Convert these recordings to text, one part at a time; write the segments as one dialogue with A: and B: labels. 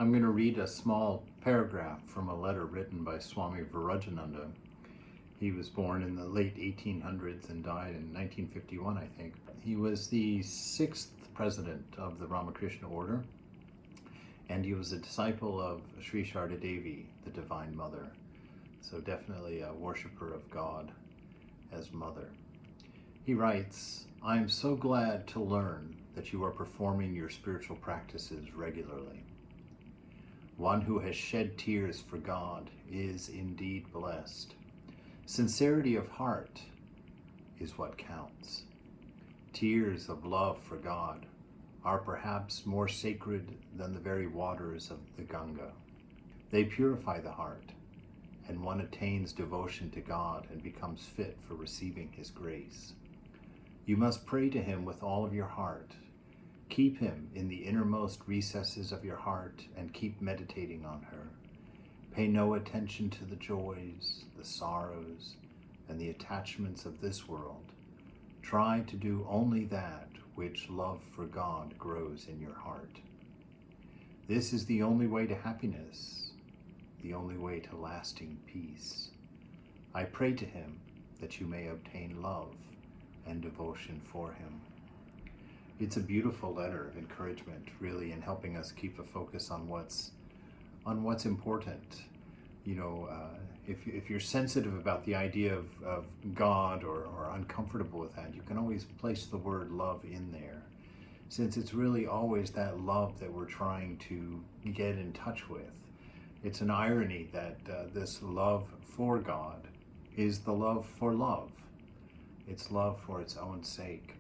A: I'm going to read a small paragraph from a letter written by Swami Virajananda. He was born in the late 1800s and died in 1951, I think. He was the 6th president of the Ramakrishna order, and he was a disciple of Sri Sharda Devi, the Divine Mother. So definitely a worshipper of God as Mother. He writes, "I am so glad to learn that you are performing your spiritual practices regularly. One who has shed tears for God is indeed blessed. Sincerity of heart is what counts. Tears of love for God are perhaps more sacred than the very waters of the Ganga. They purify the heart, and one attains devotion to God and becomes fit for receiving His grace. You must pray to Him with all of your heart. Keep Him in the innermost recesses of your heart and keep meditating on her. Pay no attention to the joys, the sorrows, and the attachments of this world. Try to do only that which love for God grows in your heart. This is the only way to happiness, the only way to lasting peace. I pray to Him that you may obtain love and devotion for Him." It's a beautiful letter of encouragement, really, in helping us keep a focus on what's important. You know, if you're sensitive about the idea of God or uncomfortable with that, you can always place the word love in there, since it's really always that love that we're trying to get in touch with. It's an irony that this love for God is the love for love. It's love for its own sake.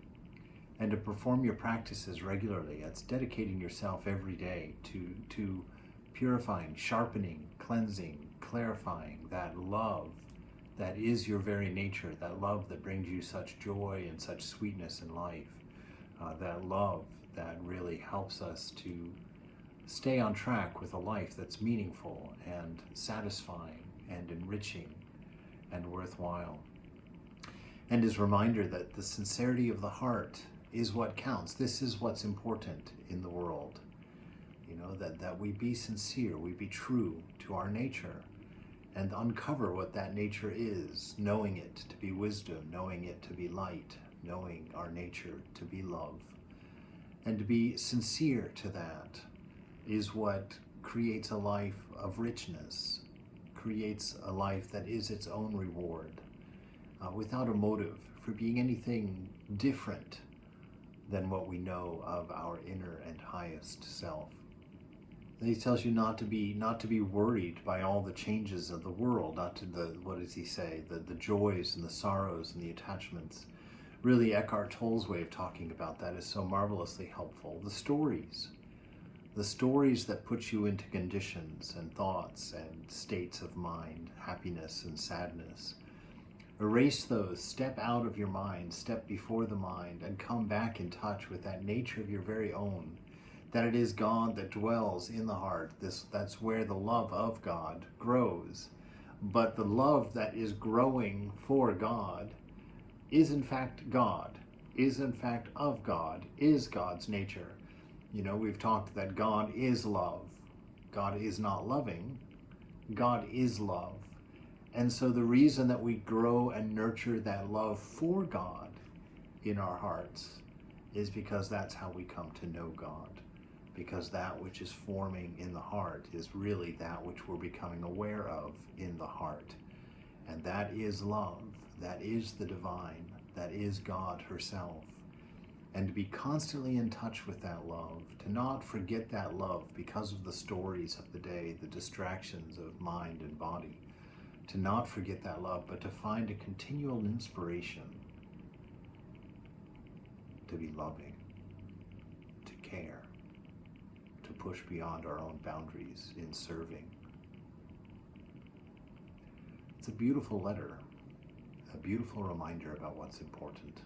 A: And to perform your practices regularly, it's dedicating yourself every day to purifying, sharpening, cleansing, clarifying that love that is your very nature, that love that brings you such joy and such sweetness in life, that love that really helps us to stay on track with a life that's meaningful and satisfying and enriching and worthwhile. And his reminder that the sincerity of the heart is what counts. This is what's important in the world. You know, that we be sincere, we be true to our nature, and uncover what that nature is, knowing it to be wisdom, knowing it to be light, knowing our nature to be love. And to be sincere to that is what creates a life of richness, creates a life that is its own reward, without a motive for being anything different than what we know of our inner and highest self. And he tells you not to be worried by all the changes of the world, not to what does he say, the joys and the sorrows and the attachments. Really, Eckhart Tolle's way of talking about that is so marvelously helpful. The stories that put you into conditions and thoughts and states of mind, happiness and sadness. Erase those, step out of your mind, step before the mind, and come back in touch with that nature of your very own, that it is God that dwells in the heart. That's where the love of God grows. But the love that is growing for God is in fact God, is in fact of God, is God's nature. You know, we've talked that God is love. God is not loving. God is love. And so the reason that we grow and nurture that love for God in our hearts is because that's how we come to know God. Because that which is forming in the heart is really that which we're becoming aware of in the heart. And that is love. That is the divine. That is God herself. And to be constantly in touch with that love, to not forget that love because of the stories of the day, the distractions of mind and body. To not forget that love, but to find a continual inspiration to be loving, to care, to push beyond our own boundaries in serving. It's a beautiful letter, a beautiful reminder about what's important.